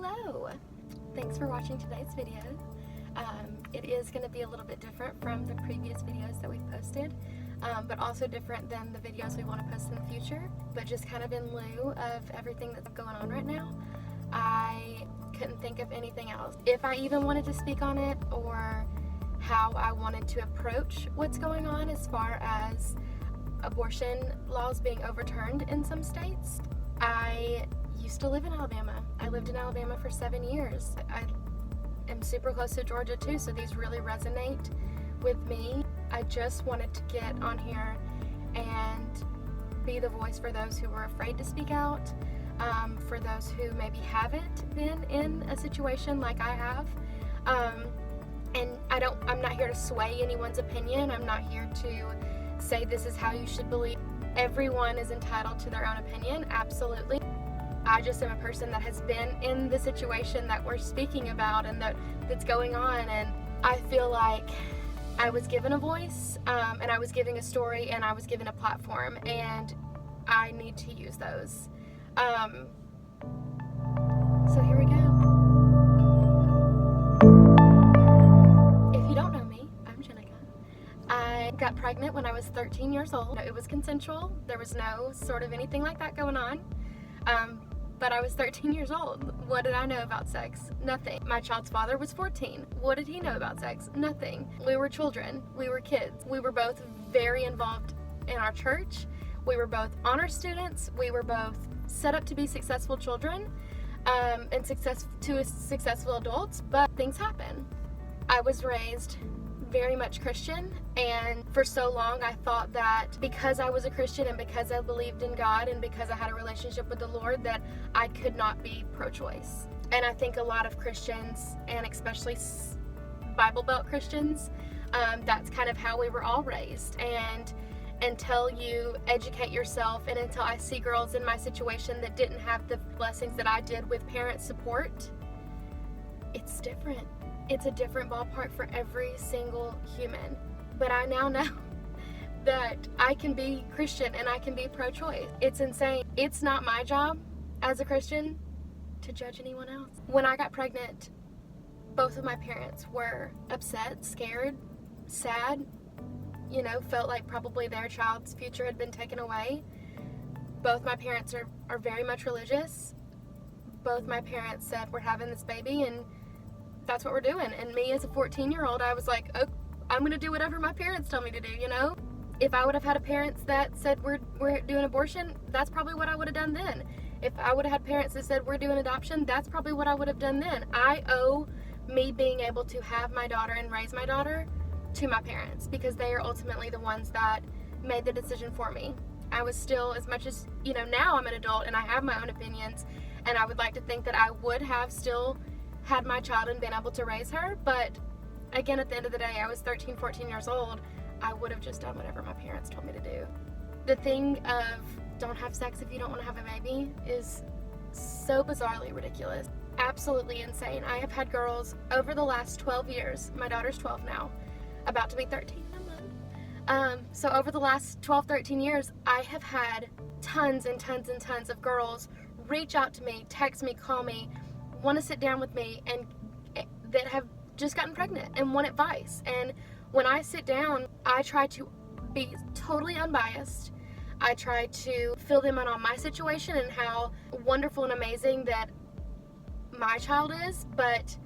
Hello! Thanks for watching today's video. It is going to be a little bit different from the previous videos that we've posted, but also different than the videos we want to post in the future, but just kind of in lieu of everything that's going on right now. I couldn't think of anything else. If I even wanted to speak on it, or how I wanted to approach what's going on as far as abortion laws being overturned in some states. I used to live in Alabama. I lived in Alabama for 7 years. I am super close to Georgia too, so these really resonate with me. I just wanted to get on here and be the voice for those who were afraid to speak out, for those who maybe haven't been in a situation like I have. And I'm not here to sway anyone's opinion. I'm not here to say this is how you should believe. Everyone is entitled to their own opinion, absolutely. I just am a person that has been in the situation that we're speaking about and that's going on, and I feel like I was given a voice, and I was given a story, and I was given a platform, and I need to use those. So here we go. If you don't know me, I'm Jenica. I got pregnant when I was 13 years old. It was consensual. There was no sort of anything like that going on. But I was 13 years old. What did I know about sex? Nothing. My child's father was 14. What did he know about sex? Nothing. We were children. We were kids. We were both very involved in our church. We were both honor students. We were both set up to be successful children, and successful adults, but things happen. I was raised very much Christian, and for so long I thought that because I was a Christian and because I believed in God and because I had a relationship with the Lord that I could not be pro-choice. And I think a lot of Christians, and especially Bible Belt Christians, that's kind of how we were all raised. And until you educate yourself, and until I see girls in my situation that didn't have the blessings that I did with parent support, it's different. It's a different ballpark for every single human. But I now know that I can be Christian and I can be pro-choice. It's insane. It's not my job as a Christian to judge anyone else. When I got pregnant, both of my parents were upset, scared, sad, felt like probably their child's future had been taken away. Both my parents are very much religious. Both my parents said, we're having this baby and that's what we're doing. And me as a 14-year-old, I was like, oh, I'm going to do whatever my parents tell me to do, If I would have had parents that said we're doing abortion, that's probably what I would have done then. If I would have had parents that said we're doing adoption, that's probably what I would have done then. I owe me being able to have my daughter and raise my daughter to my parents, because they are ultimately the ones that made the decision for me. I was still, as much as, now I'm an adult and I have my own opinions, and I would like to think that I would have still had my child and been able to raise her, but again, at the end of the day, I was 13, 14 years old. I would have just done whatever my parents told me to do. The thing of don't have sex if you don't want to have a baby is so bizarrely ridiculous. Absolutely insane. I have had girls over the last 12 years, my daughter's 12 now, about to be 13 in a month. So over the last 12, 13 years, I have had tons and tons and tons of girls reach out to me, text me, call me, want to sit down with me, and that have just gotten pregnant and want advice. And when I sit down, I try to be totally unbiased. I try to fill them in on my situation and how wonderful and amazing that my child is, but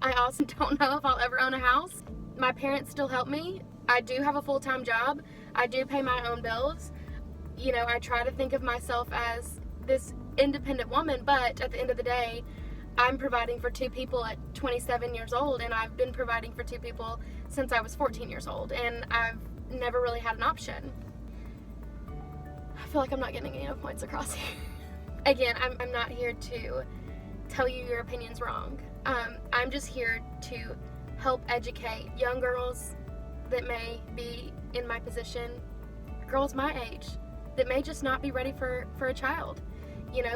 I also don't know if I'll ever own a house. My parents still help me. I do have a full-time job. I do pay my own bills. I try to think of myself as this independent woman, but at the end of the day, I'm providing for two people at 27 years old, and I've been providing for two people since I was 14 years old, and I've never really had an option. I feel like I'm not getting any points across here. Again, I'm not here to tell you your opinion's wrong. I'm just here to help educate young girls that may be in my position, girls my age, that may just not be ready for a child.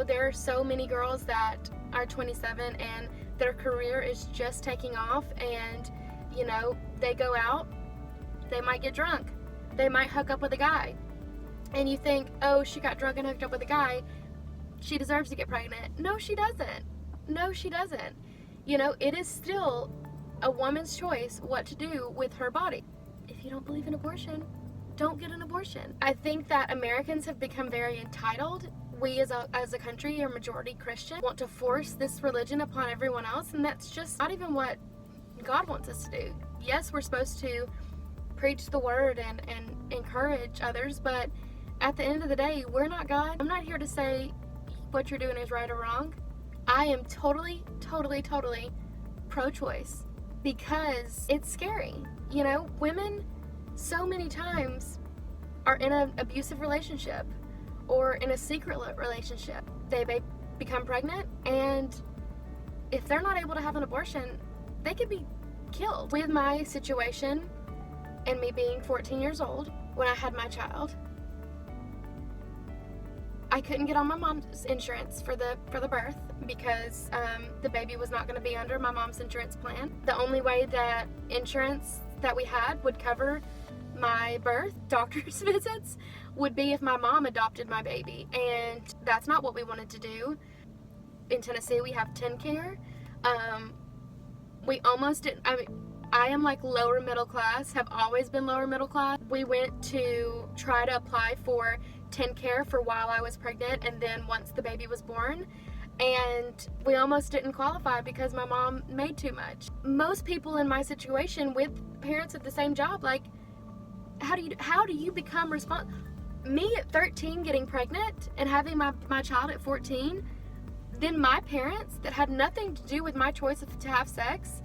There are so many girls that are 27 and their career is just taking off, and they go out, they might get drunk, they might hook up with a guy, and you think, oh, she got drunk and hooked up with a guy, she deserves to get pregnant. No, she doesn't. No, she doesn't. You know, it is still a woman's choice what to do with her body. If you don't believe in abortion, don't get an abortion. I think that Americans have become very entitled. We as a country are majority Christian, want to force this religion upon everyone else, and that's just not even what God wants us to do. Yes, we're supposed to preach the word and encourage others, but at the end of the day, we're not God. I'm not here to say what you're doing is right or wrong. I am totally pro-choice because it's scary. You know, women so many times are in an abusive relationship or in a secret relationship. They become pregnant, and if they're not able to have an abortion, they could be killed. With my situation and me being 14 years old when I had my child, I couldn't get on my mom's insurance for the birth because the baby was not going to be under my mom's insurance plan. The only way that insurance that we had would cover my birth, doctor's visits, would be if my mom adopted my baby, and that's not what we wanted to do. In Tennessee, we have TennCare. We almost didn't. I am like lower middle class, have always been lower middle class. We went to try to apply for TennCare for while I was pregnant, and then once the baby was born, and we almost didn't qualify because my mom made too much. Most people in my situation with parents at the same job, like, how do you become responsible? Me at 13 getting pregnant and having my child at 14, then my parents that had nothing to do with my choice to have sex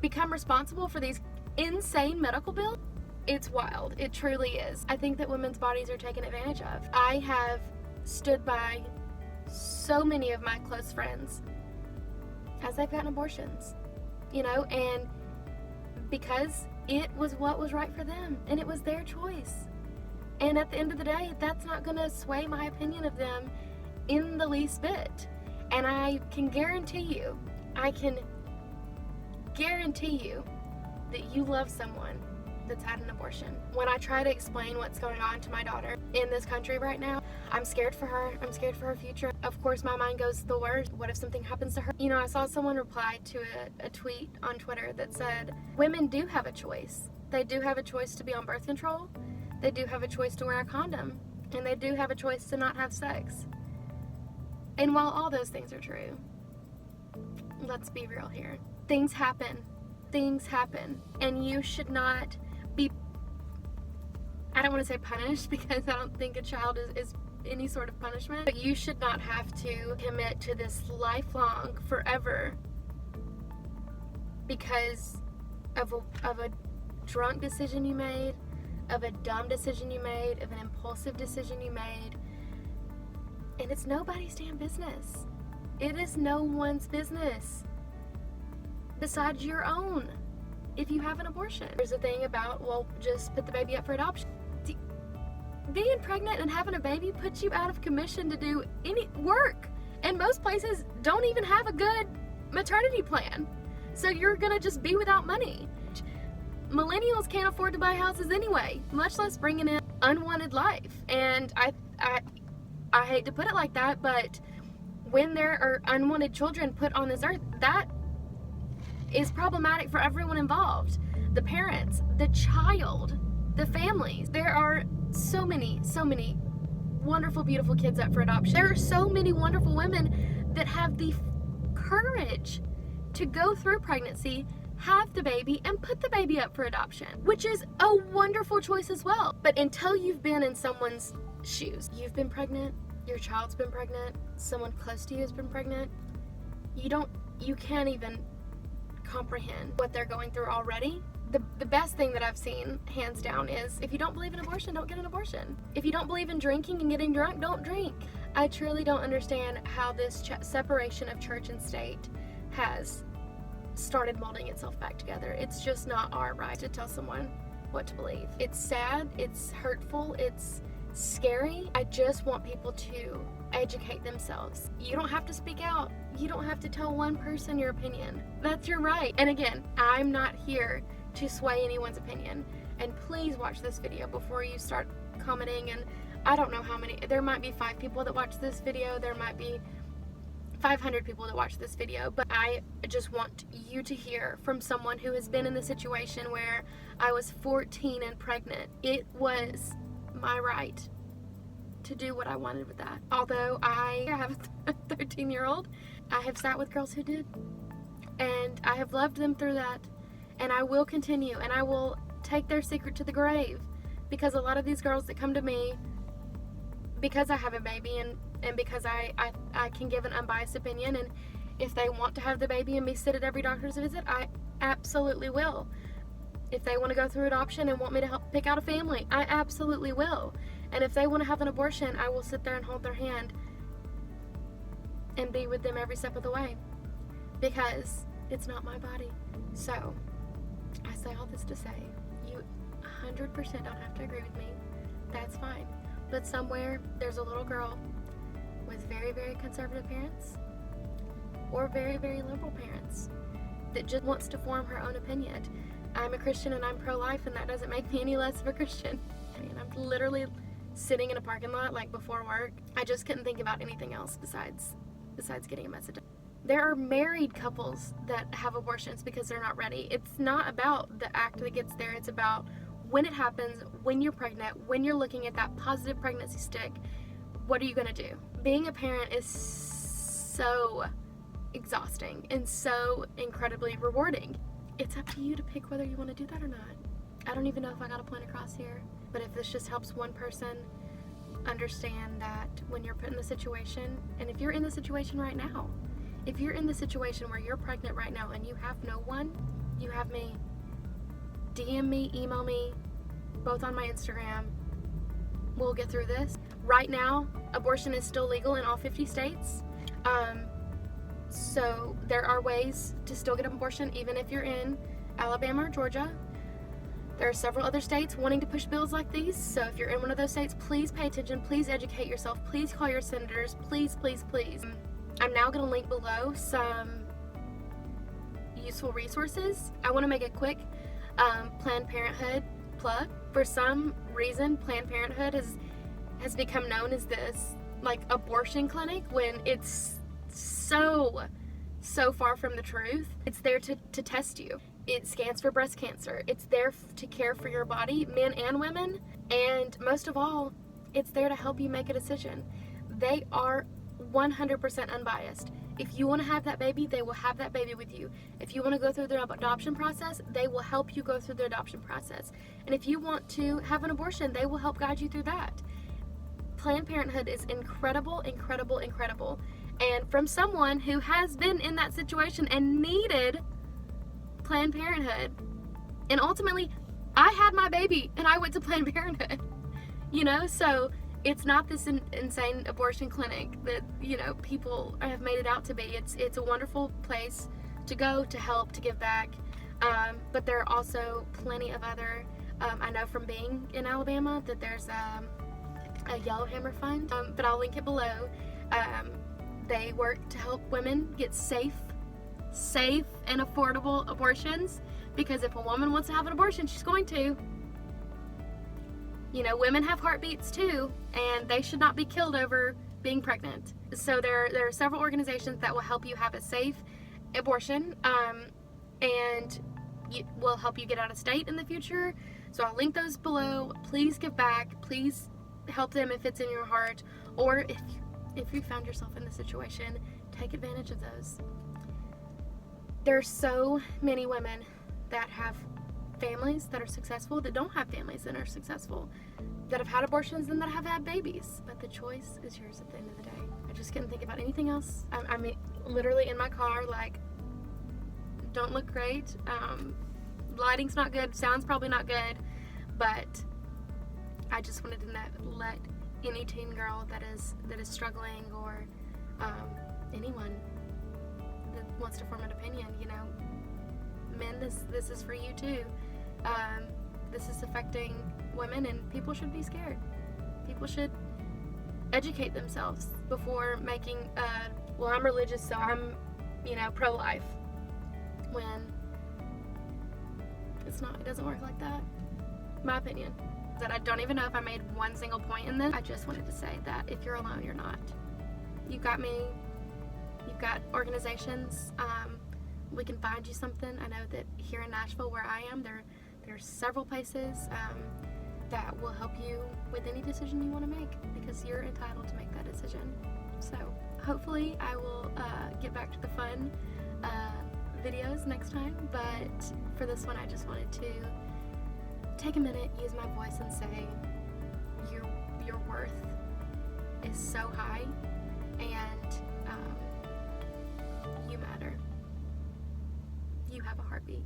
become responsible for these insane medical bills? It's wild. It truly is. I think that women's bodies are taken advantage of. I have stood by so many of my close friends as they've gotten abortions, you know, and because it was what was right for them and it was their choice. And at the end of the day, that's not going to sway my opinion of them in the least bit. And I can guarantee you that you love someone that's had an abortion. When I try to explain what's going on to my daughter in this country right now, I'm scared for her. I'm scared for her future. Of course, my mind goes the worst. What if something happens to her? You know, I saw someone reply to a tweet on Twitter that said, women do have a choice. They do have a choice to be on birth control. They do have a choice to wear a condom. And they do have a choice to not have sex. And while all those things are true, let's be real here. Things happen. Things happen. And you should not be, I don't want to say punished because I don't think a child is any sort of punishment, but you should not have to commit to this lifelong, forever, because of a drunk decision you made, of a dumb decision you made, of an impulsive decision you made. And it's nobody's damn business. It is no one's business besides your own if you have an abortion. There's a thing about, well, just put the baby up for adoption. Being pregnant and having a baby puts you out of commission to do any work. And most places don't even have a good maternity plan. So you're gonna just be without money. Millennials can't afford to buy houses anyway, much less bringing in unwanted life. And I hate to put it like that, but when there are unwanted children put on this earth, that is problematic for everyone involved. The parents, the child, the families. There are so many wonderful, beautiful kids up for adoption. There are so many wonderful women that have the courage to go through pregnancy, have the baby, and put the baby up for adoption, which is a wonderful choice as well. But until you've been in someone's shoes, you've been pregnant, your child's been pregnant, someone close to you has been pregnant, you can't even comprehend what they're going through already. The best thing that I've seen, hands down, is if you don't believe in abortion, don't get an abortion. If you don't believe in drinking and getting drunk, don't drink. I truly don't understand how this separation of church and state has started molding itself back together. It's just not our right to tell someone what to believe. It's sad, it's hurtful, it's scary. I just want people to educate themselves. You don't have to speak out. You don't have to tell one person your opinion. That's your right. And again, I'm not here to sway anyone's opinion. And please watch this video before you start commenting. And I don't know how many, there might be 5 people that watch this video. There might be 500 people to watch this video, but I just want you to hear from someone who has been in the situation where I was 14 and pregnant. It was my right to do what I wanted with that. Although I have a 13-year-old, I have sat with girls who did, and I have loved them through that, and I will continue, and I will take their secret to the grave, because a lot of these girls that come to me because I have a baby and because I can give an unbiased opinion, and if they want to have the baby and be sit at every doctor's visit, I absolutely will. If they want to go through adoption and want me to help pick out a family, I absolutely will. And if they want to have an abortion, I will sit there and hold their hand and be with them every step of the way, because it's not my body. So I say all this to say, you 100% don't have to agree with me. That's fine. But somewhere there's a little girl with very, very conservative parents or very, very liberal parents that just wants to form her own opinion. I'm a Christian and I'm pro-life, and that doesn't make me any less of a Christian. I mean, I'm literally sitting in a parking lot like before work. I just couldn't think about anything else besides getting a message. There are married couples that have abortions because they're not ready. It's not about the act that gets there. It's about when it happens, when you're pregnant, when you're looking at that positive pregnancy stick, what are you going to do? Being a parent is so exhausting and so incredibly rewarding. It's up to you to pick whether you want to do that or not. I don't even know if I got a point across here, but if this just helps one person understand that when you're put in the situation, and if you're in the situation right now, if you're in the situation where you're pregnant right now and you have no one, you have me. DM me, email me, both on my Instagram. We'll get through this. Right now, abortion is still legal in all 50 states. So there are ways to still get an abortion even if you're in Alabama or Georgia. There are several other states wanting to push bills like these. So if you're in one of those states, please pay attention. Please educate yourself. Please call your senators. Please, please, please. I'm now going to link below some useful resources. I want to make a quick Planned Parenthood plug. For some reason, Planned Parenthood has become known as this like abortion clinic when it's so far from the truth. It's there to test you. It scans for breast cancer. It's there to care for your body, men and women, and most of all, it's there to help you make a decision. They are 100% unbiased. If you want to have that baby, they will have that baby with you. If you want to go through the adoption process, they will help you go through the adoption process. And if you want to have an abortion, they will help guide you through that. Planned Parenthood is incredible, incredible, incredible. And from someone who has been in that situation and needed Planned Parenthood, and ultimately, I had my baby and I went to Planned Parenthood, you know, so it's not this insane abortion clinic that, you know, people have made it out to be. It's a wonderful place to go, to help, to give back, but there are also plenty of other, I know from being in Alabama that there's a Yellowhammer Fund, but I'll link it below. They work to help women get safe and affordable abortions, because if a woman wants to have an abortion, she's going to. You know, women have heartbeats too, and they should not be killed over being pregnant. So there are several organizations that will help you have a safe abortion, and will help you get out of state in the future. So I'll link those below. Please give back. Please help them if it's in your heart, or if you found yourself in the situation, take advantage of those. There are so many women that have families that are successful, that don't have families that are successful, that have had abortions and that have had babies. But the choice is yours at the end of the day. I just couldn't think about anything else. I mean, literally in my car, like, don't look great. Lighting's not good, sound's probably not good, but I just wanted to let any teen girl that is struggling, or anyone that wants to form an opinion, you know, men, this is for you too. This is affecting women, and people should be scared. People should educate themselves before making well, I'm religious, so I'm, you know, pro-life, when it's not. It doesn't work like that. My opinion. That I don't even know if I made one single point in this. I just wanted to say that if you're alone, you're not. You got me. you've got organizations. We can find you something. I know that here in Nashville, where I am, there are several places that will help you with any decision you want to make, because you're entitled to make that decision. So hopefully I will get back to the fun videos next time, but for this one I just wanted to take a minute, use my voice, and say your worth is so high, and you matter. You have a heartbeat.